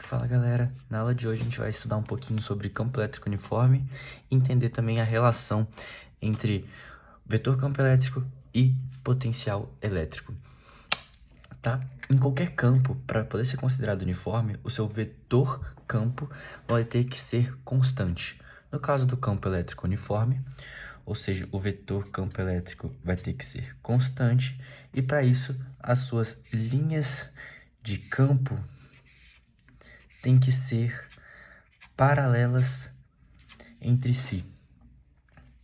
Fala galera, na aula de hoje a gente vai estudar um pouquinho sobre campo elétrico uniforme e entender também a relação entre vetor campo elétrico e potencial elétrico, tá? Em qualquer campo, para poder ser considerado uniforme, o seu vetor campo vai ter que ser constante. No caso do campo elétrico uniforme, ou seja, o vetor campo elétrico vai ter que ser constante e para isso as suas linhas de campo têm que ser paralelas entre si.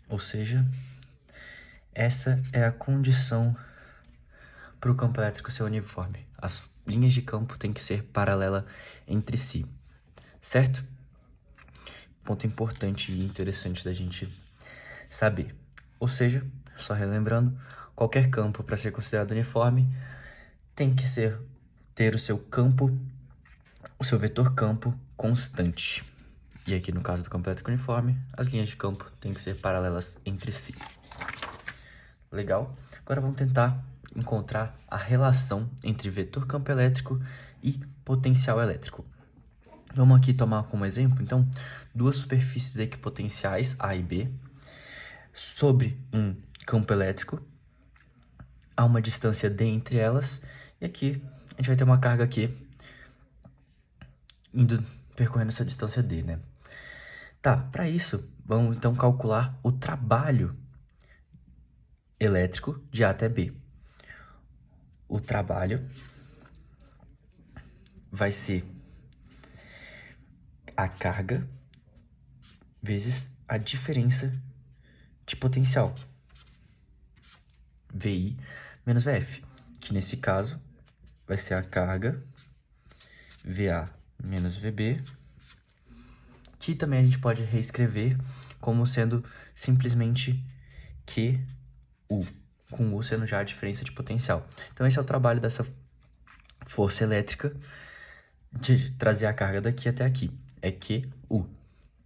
Ou seja, essa é a condição para o campo elétrico ser uniforme. As linhas de campo têm que ser paralelas entre si, certo? Ponto importante e interessante da gente saber. Ou seja, só relembrando, qualquer campo para ser considerado uniforme tem que ter o seu vetor campo constante. E aqui no caso do campo elétrico uniforme, as linhas de campo têm que ser paralelas entre si. Legal? Agora vamos tentar encontrar a relação entre vetor campo elétrico e potencial elétrico. Vamos aqui tomar como exemplo, então, duas superfícies equipotenciais, A e B, sobre um campo elétrico, há uma distância D entre elas, e aqui a gente vai ter uma carga aqui, percorrendo essa distância D, né? Tá, para isso, vamos então calcular o trabalho elétrico de A até B. O trabalho vai ser a carga vezes a diferença de potencial, VI menos VF, que nesse caso vai ser a carga VA menos VB, que também a gente pode reescrever como sendo simplesmente QU, com U sendo já a diferença de potencial. Então esse é o trabalho dessa força elétrica de trazer a carga daqui até aqui, é QU.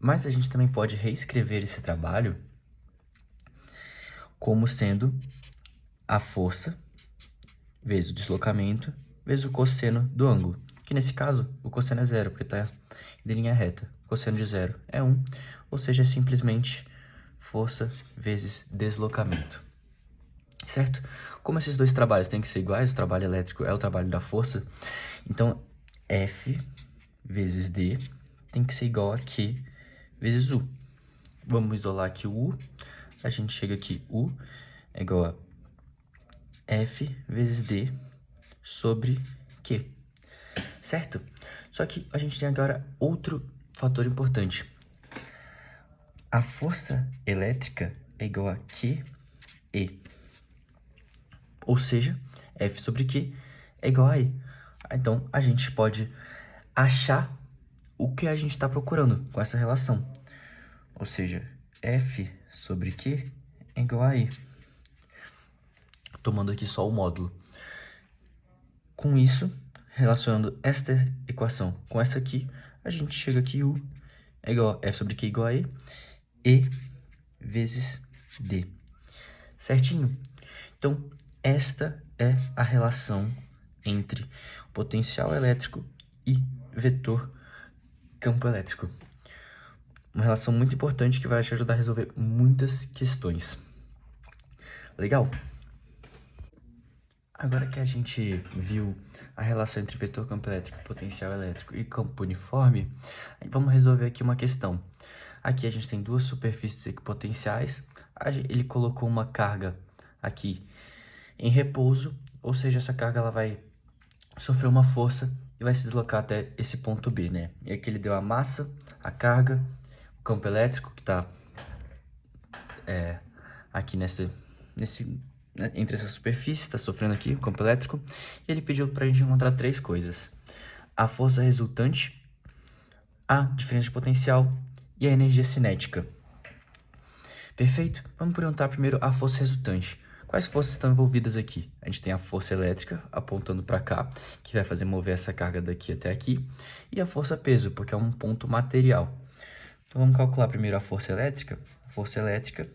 Mas a gente também pode reescrever esse trabalho como sendo a força vezes o deslocamento vezes o cosseno do ângulo, que nesse caso o cosseno é zero, porque está em linha reta. O cosseno de zero é 1, ou seja, é simplesmente força vezes deslocamento, certo? Como esses dois trabalhos têm que ser iguais, o trabalho elétrico é o trabalho da força, então F vezes D tem que ser igual a Q vezes U. Vamos isolar aqui o U, a gente chega aqui, U é igual a F vezes D sobre Q, certo? Só que a gente tem agora outro fator importante. A força elétrica é igual a QE, ou seja, F sobre Q é igual a E. Então, a gente pode achar o que a gente está procurando com essa relação. Ou seja, F sobre Q é igual a E. Tomando aqui só o módulo. Com isso, relacionando esta equação com essa aqui, a gente chega aqui, U é igual a F sobre Q igual a E vezes D. Certinho? Então, esta é a relação entre potencial elétrico e vetor campo elétrico. Uma relação muito importante que vai te ajudar a resolver muitas questões. Legal? Agora que a gente viu a relação entre vetor campo elétrico, potencial elétrico e campo uniforme, vamos resolver aqui uma questão. Aqui a gente tem duas superfícies equipotenciais, ele colocou uma carga aqui em repouso, ou seja, essa carga ela vai sofrer uma força e vai se deslocar até esse ponto B, né? E aqui ele deu a massa, a carga, o campo elétrico que está aqui entre essa superfície, está sofrendo aqui o campo elétrico, e ele pediu para a gente encontrar três coisas: a força resultante, a diferença de potencial e a energia cinética. Perfeito? Vamos perguntar primeiro a força resultante. Quais forças estão envolvidas aqui? A gente tem a força elétrica apontando para cá, que vai fazer mover essa carga daqui até aqui, e a força peso, porque é um ponto material. Então vamos calcular primeiro a força elétrica. A força elétrica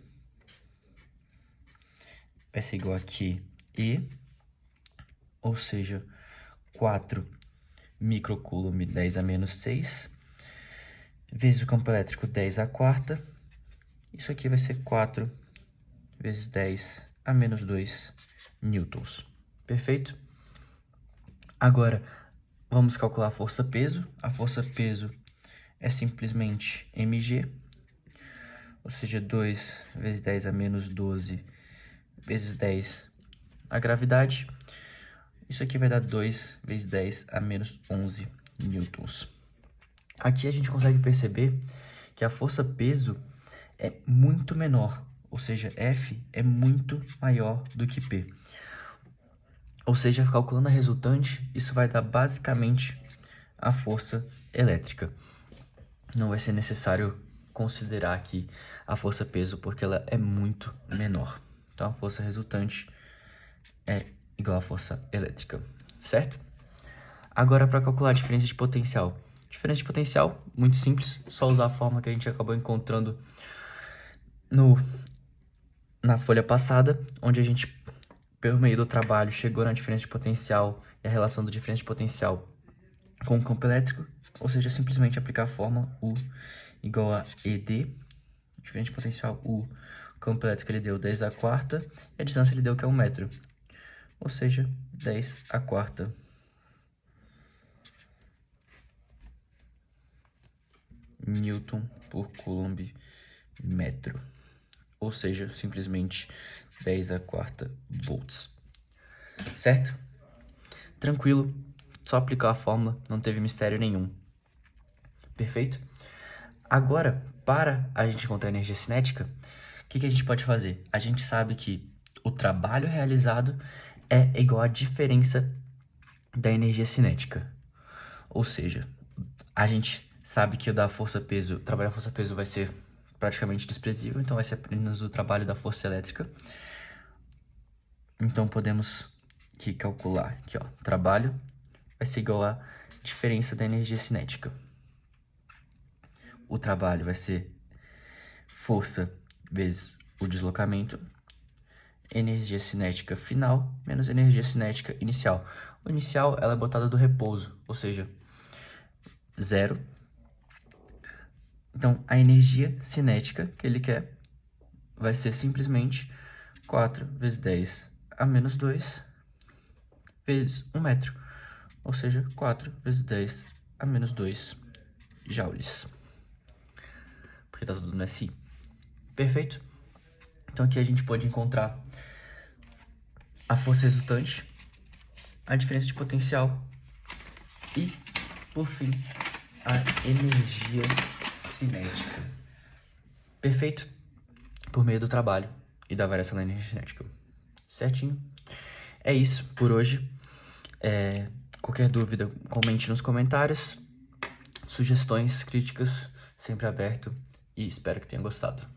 vai ser igual a QE, ou seja, 4 microcoulomb 10 a menos 6, vezes o campo elétrico 10 a quarta. Isso aqui vai ser 4 vezes 10 a menos 2 newtons. Perfeito? Agora, vamos calcular a força-peso. A força-peso é simplesmente mg, ou seja, 2 vezes 10 a menos 12 vezes 10 a gravidade. Isso aqui vai dar 2 vezes 10 a menos 11 newtons. Aqui a gente consegue perceber que a força-peso é muito menor, ou seja, F é muito maior do que P. Ou seja, calculando a resultante, isso vai dar basicamente a força elétrica. Não vai ser necessário considerar aqui a força-peso, porque ela é muito menor. Então, a força resultante é igual à força elétrica, certo? Agora, para calcular a diferença de potencial. Diferença de potencial, muito simples, só usar a fórmula que a gente acabou encontrando na folha passada, onde a gente, pelo meio do trabalho, chegou na diferença de potencial e a relação da diferença de potencial com o campo elétrico, ou seja, simplesmente aplicar a fórmula U igual a ED, diferença de potencial U, o campo elétrico ele deu 10 a quarta, e a distância ele deu que é 1 metro, ou seja, 10 a quarta Newton por Coulomb metro, ou seja, simplesmente 10 a quarta volts, certo? Tranquilo, só aplicar a fórmula, não teve mistério nenhum. Perfeito? Agora, para a gente encontrar a energia cinética, o que a gente pode fazer? A gente sabe que o trabalho realizado é igual à diferença da energia cinética. Ou seja, a gente sabe que o da força-peso, o trabalho da força-peso vai ser praticamente desprezível, então vai ser apenas o trabalho da força elétrica. Então podemos aqui calcular, aqui ó, trabalho vai ser igual à diferença da energia cinética. O trabalho vai ser força vezes o deslocamento, energia cinética final menos energia cinética inicial. O inicial ela é botada do repouso, ou seja, 0. Então, a energia cinética que ele quer vai ser simplesmente 4 vezes 10 a menos 2 vezes 1 metro, ou seja, 4 vezes 10 a menos 2 joules. Porque tá tudo no SI. Perfeito? Então aqui a gente pode encontrar a força resultante, a diferença de potencial e, por fim, a energia cinética. Perfeito? Por meio do trabalho e da variação da energia cinética. Certinho? É isso por hoje. Qualquer dúvida, comente nos comentários. Sugestões, críticas, sempre aberto. E espero que tenha gostado.